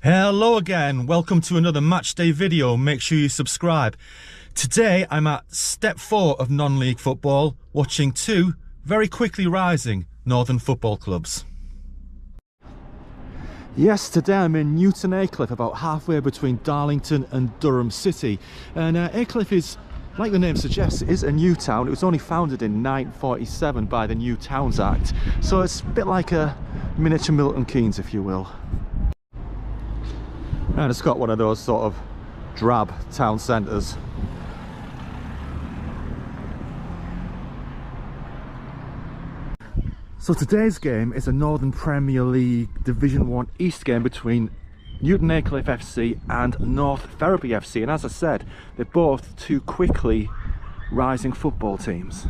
Hello again, welcome to another matchday video. Make sure you subscribe. Today I'm at step 4 of non-league football, watching two very quickly rising northern football clubs. Yes, today I'm in Newton Aycliffe, about halfway between Darlington and Durham City. And Aycliffe is, like the name suggests, is a new town. It was only founded in 947 by the New Towns Act, so it's a bit like a miniature Milton Keynes, if you will. And it's got one of those sort of drab town centres. So today's game is a Northern Premier League Division 1 East game between Newton Aycliffe FC and North Ferriby FC, and as I said, they're both two quickly rising football teams.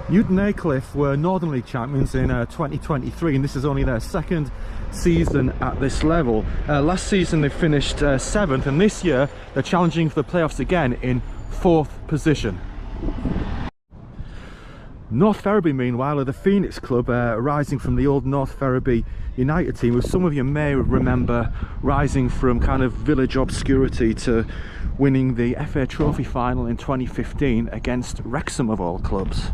Newton Aycliffe were Northern League champions in 2023, and this is only their second season at this level. Last season they finished 7th, and this year they're challenging for the playoffs again in 4th position. North Ferriby, meanwhile, are the Phoenix club, rising from the old North Ferriby United team, who some of you may remember rising from kind of village obscurity to winning the FA Trophy final in 2015 against Wrexham of all clubs.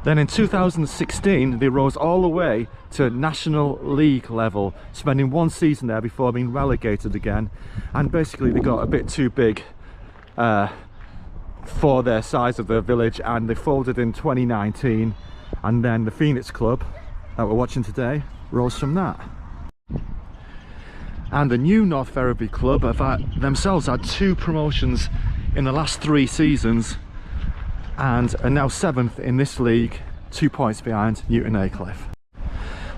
Then in 2016 they rose all the way to National League level, spending one season there before being relegated again, and basically they got a bit too big for their size of their village, and they folded in 2019, and then the Phoenix club that we're watching today rose from that. And the new North Ferriby club have themselves had 2 promotions in the last 3 seasons and are now 7th in this league, 2 points behind Newton Aycliffe.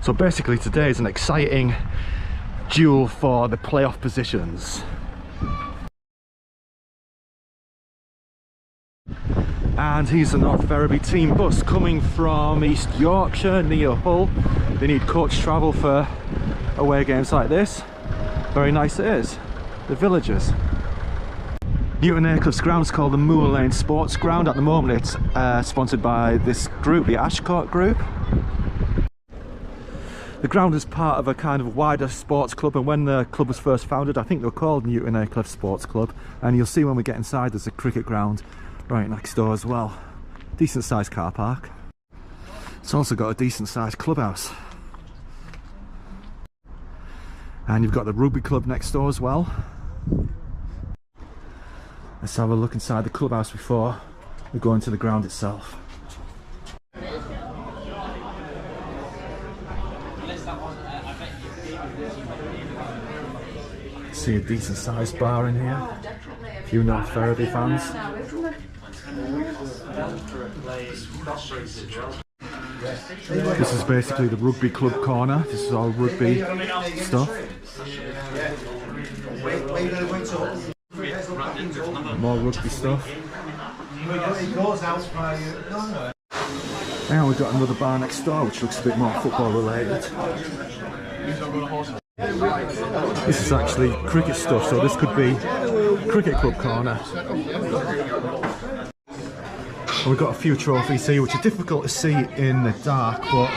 So basically today is an exciting duel for the playoff positions. And here's the North Ferriby team bus coming from East Yorkshire near Hull. They need coach travel for away games like this. Very nice it is, the villagers. Newton Aycliffe's ground is called the Moor Lane Sports Ground. At the moment it's sponsored by this group, the Ashcourt Group. The ground is part of a kind of wider sports club, and when the club was first founded I think they were called Newton Aycliffe Sports Club, and you'll see when we get inside there's a cricket ground right next door as well. Decent sized car park. It's also got a decent sized clubhouse. And you've got the rugby club next door as well. Let's have a look inside the clubhouse before we go into the ground itself. See a decent sized bar in here. A few North Ferriby fans. This is basically the rugby club corner. This is all rugby stuff. More rugby stuff. And we've got another bar next door which looks a bit more football related. This is actually cricket stuff, so this could be cricket club corner. And we've got a few trophies here which are difficult to see in the dark, but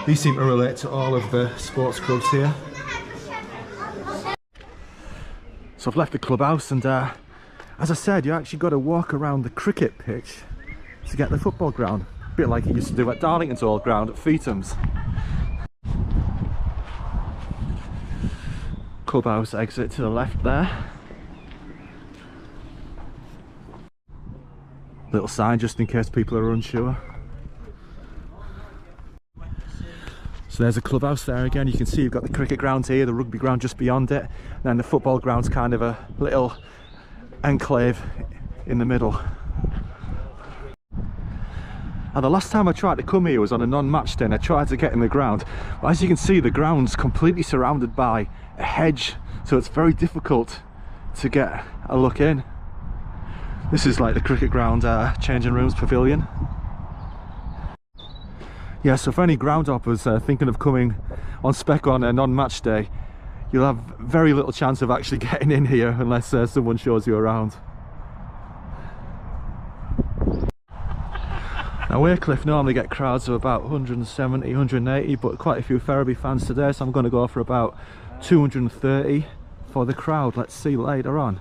these seem to relate to all of the sports clubs here. So I've left the clubhouse, and as I said, you actually got to walk around the cricket pitch to get the football ground, a bit like you used to do at Darlington's old ground at Feetham's. Clubhouse exit to the left there. Little sign just in case people are unsure. So there's a clubhouse there again. You can see you've got the cricket ground here, the rugby ground just beyond it, and then the football ground's kind of a little enclave in the middle. And the last time I tried to come here was on a non-match day, and I tried to get in the ground, but as you can see the ground's completely surrounded by a hedge, so it's very difficult to get a look in. This is like the cricket ground changing rooms pavilion. Yeah, so for any ground hoppers thinking of coming on spec on a non-match day, you'll have very little chance of actually getting in here unless someone shows you around. Now Aycliffe normally get crowds of about 170, 180, but quite a few Ferriby fans today, so I'm going to go for about 230 for the crowd. Let's see later on.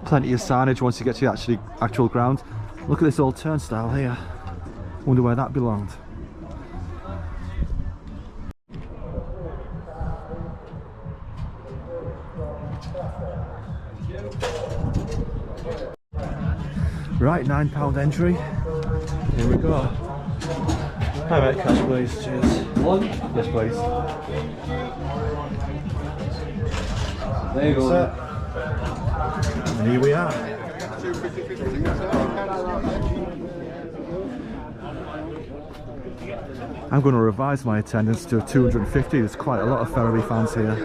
Plenty of signage once you get to the actual ground. Look at this old turnstile here. Wonder where that belonged. Right, £9 entry. Here we go. Hi mate, cash please. Cheers. One? Yes please. There you go. And here we are. I'm going to revise my attendance to 250. There's quite a lot of Ferriby fans here.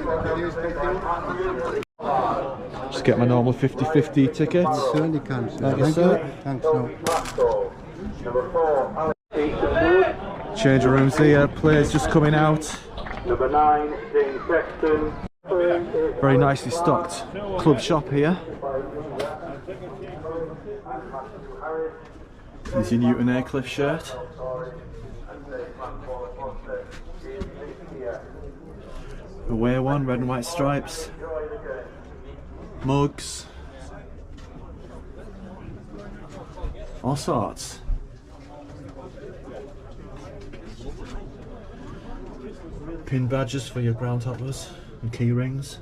Just get my normal 50-50 ticket. Certainly can. Thank you, sir. Thanks, no. Changing rooms here. Players just coming out. Number 9, Dean Sexton. Very nicely stocked club shop here. There's your Newton Aycliffe shirt. Away one, red and white stripes. Mugs. All sorts. Pin badges for your groundhoppers and key rings.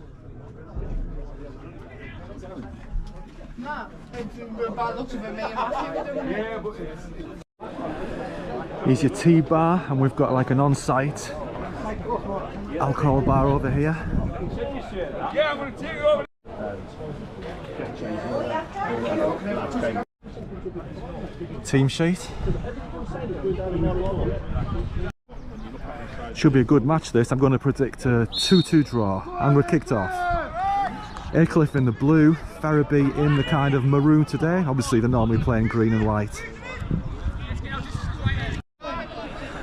Here's your tea bar, and we've got like an on-site alcohol bar over here. Yeah, I'm going to take you over. Team sheet. Should be a good match this. I'm going to predict a 2-2 draw, and we're kicked off. Aycliffe in the blue, Ferriby in the kind of maroon today. Obviously they're normally playing green and white.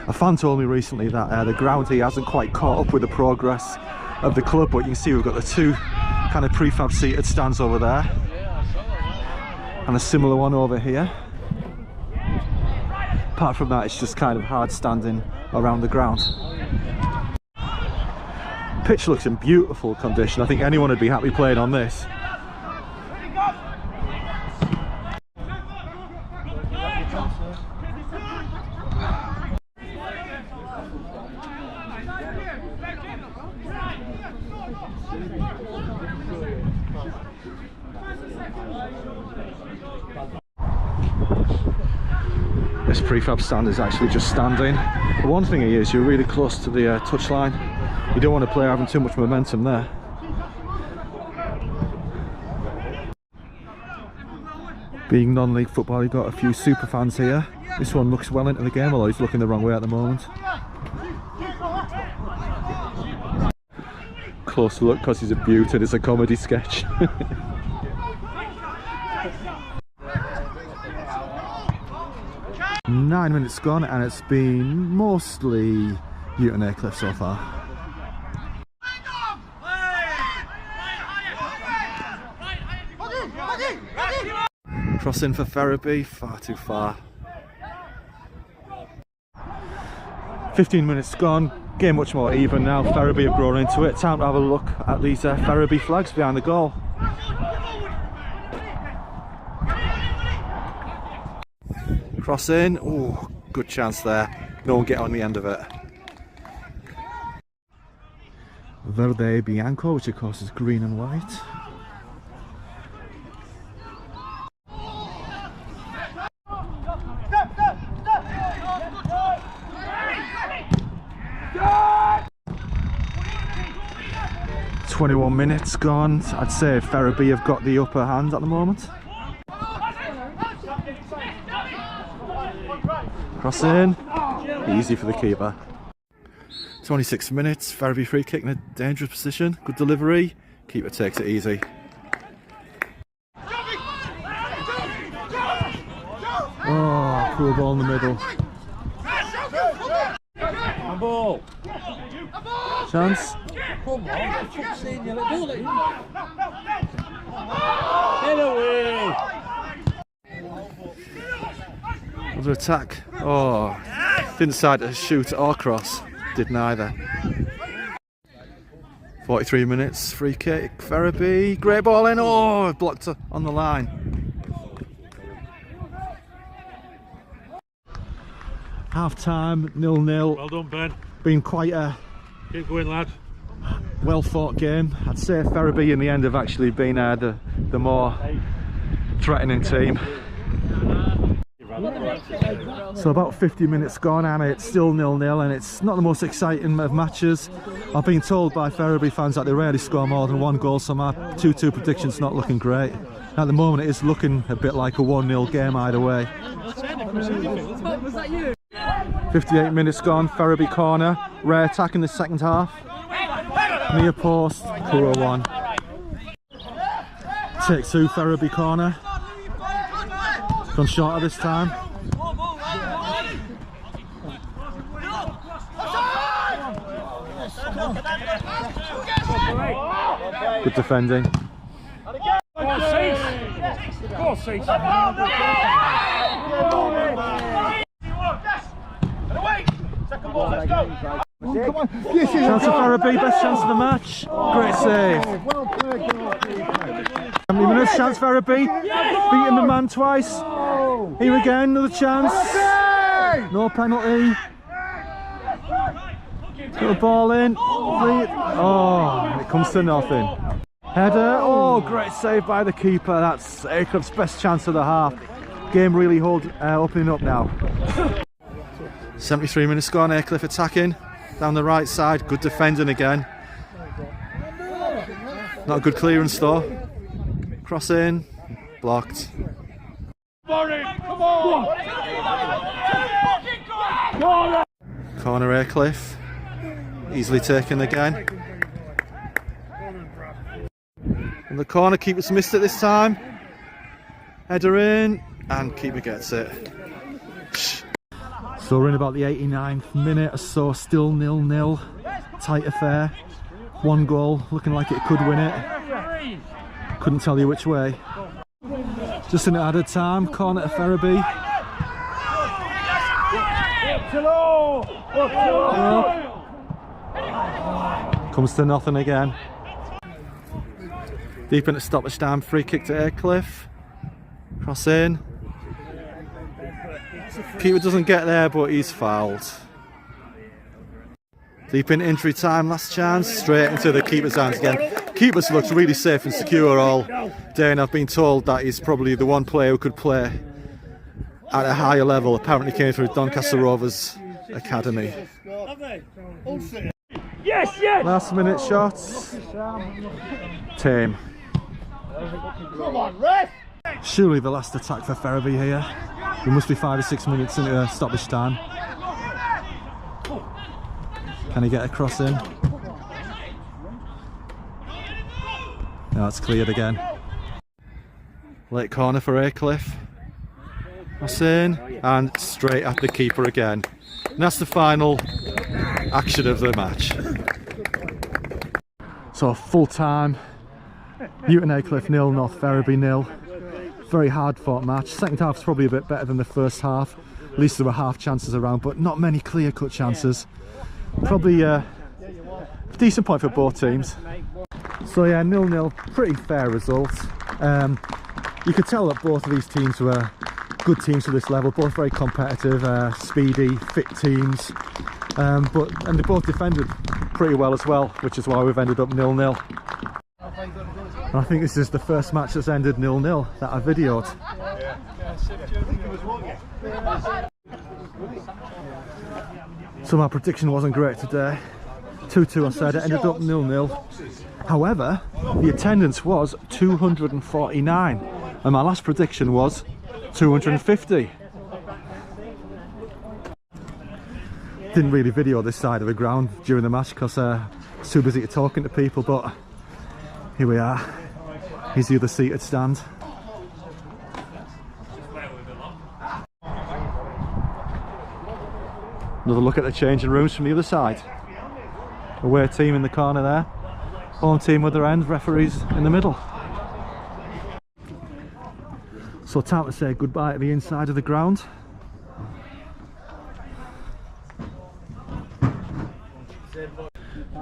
A fan told me recently that the ground here hasn't quite caught up with the progress of the club, but you can see we've got the two kind of prefab seated stands over there and a similar one over here. Apart from that, it's just kind of hard standing around the ground. Pitch looks in beautiful condition. I think anyone would be happy playing on this. This prefab stand is actually just standing. The one thing is you're really close to the touchline. You don't want to play having too much momentum there. Being non-league football, you've got a few super fans here. This one looks well into the game, although he's looking the wrong way at the moment. Closer look because he's a beaut and it's a comedy sketch. 9 minutes gone, and it's been mostly Newton Aycliffe so far. Crossing for Ferriby, far too far. 15 minutes gone, game much more even now. Ferriby have grown into it. Time to have a look at these Ferriby flags behind the goal. Cross in, oh, good chance there. No one get on the end of it. Verde Bianco, which of course is green and white. "21 minutes gone." I'd say Ferriby have got the upper hand at the moment. Cross in, easy for the keeper. 26 minutes, Ferriby free kick in a dangerous position. Good delivery, keeper takes it easy. Oh, cool ball in the middle. Ball. Chance. Come on, away. Another attack. Oh, didn't decide to shoot or cross. did neither. 43 minutes, free kick, Ferriby, great ball in, oh, blocked on the line. Half time, 0-0. Well done, Ben. Been quite a Keep going, lad. well fought game. I'd say Ferriby in the end have actually been the more threatening team. So about 50 minutes gone and it's still 0-0 and it's not the most exciting of matches. I've been told by Ferriby fans that they rarely score more than 1 goal, so my 2-2 prediction's not looking great. At the moment it is looking a bit like a 1-0 game either way. 58 minutes gone, Ferriby corner, rare attack in the second half. Near post, poor one. Take 2, Ferriby corner. Gone shorter this time. Good defending. Chance of Ferriby, best chance of the match. Great save. How many minutes? Chance Ferriby. Beating the man twice. Here again, another chance. No penalty. Put the ball in. Oh, it comes to nothing. Header. Oh, great save by the keeper. That's Aycliffe's best chance of the half. Game really opening up now. 73 minutes gone, Aycliffe attacking down the right side, good defending again. Not a good clearance though. Cross in, blocked. Corner Aycliffe, easily taken again. In the corner, keeper's missed it this time. Header in, and keeper gets it. So we're in about the 89th minute or so, still 0-0, tight affair. 1 goal, looking like it could win it. Couldn't tell you which way. Just in added time, corner to Ferriby. Comes to nothing again. Deep into stoppage time, free kick to Aycliffe. Cross in. Keeper doesn't get there, but he's fouled. Deep in injury time, last chance, straight into the keeper's hands again. Keeper's looks really safe and secure all day, and I've been told that he's probably the one player who could play at a higher level. Apparently came through Doncaster Rovers Academy. Yes, yes! Last minute shots. Tame. Come on, ref! Surely the last attack for Ferriby here. We must be 5 or 6 minutes into stoppage time. Can he get a cross in? No, it's cleared again. Late corner for Aycliffe. Cross in and straight at the keeper again. And that's the final action of the match. So full time. Newton Aycliffe 0, North Ferriby 0. Very hard fought match. Second half's probably a bit better than the first half. At least there were half chances around, but not many clear cut chances. Probably a decent point for both teams. So yeah, 0-0, pretty fair result. You could tell that both of these teams were good teams for this level, both very competitive, speedy, fit teams. And they both defended pretty well as well, which is why we've ended up 0-0. I think this is the first match that's ended 0-0 that I videoed. So my prediction wasn't great today. 2-2 I said, it ended up 0-0. However, the attendance was 249 and my last prediction was 250. Didn't really video this side of the ground during the match because I was too busy talking to people, but here we are. Here's the other seated stand. Another look at the changing rooms from the other side. Away team in the corner there. Home team other end, referees in the middle. So time to say goodbye to the inside of the ground.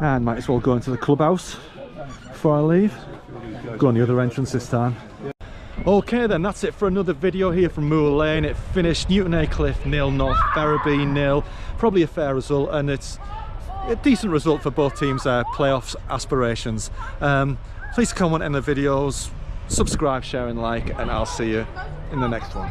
and might as well go into the clubhouse before I leave. Go on the other entrance this time. Okay then, that's it for another video here from Moor Lane. It finished Newton Aycliffe 0, North Ferriby 0. Probably a fair result, and it's a decent result for both teams' playoffs aspirations. Please comment in the videos, subscribe, share and like, and I'll see you in the next one.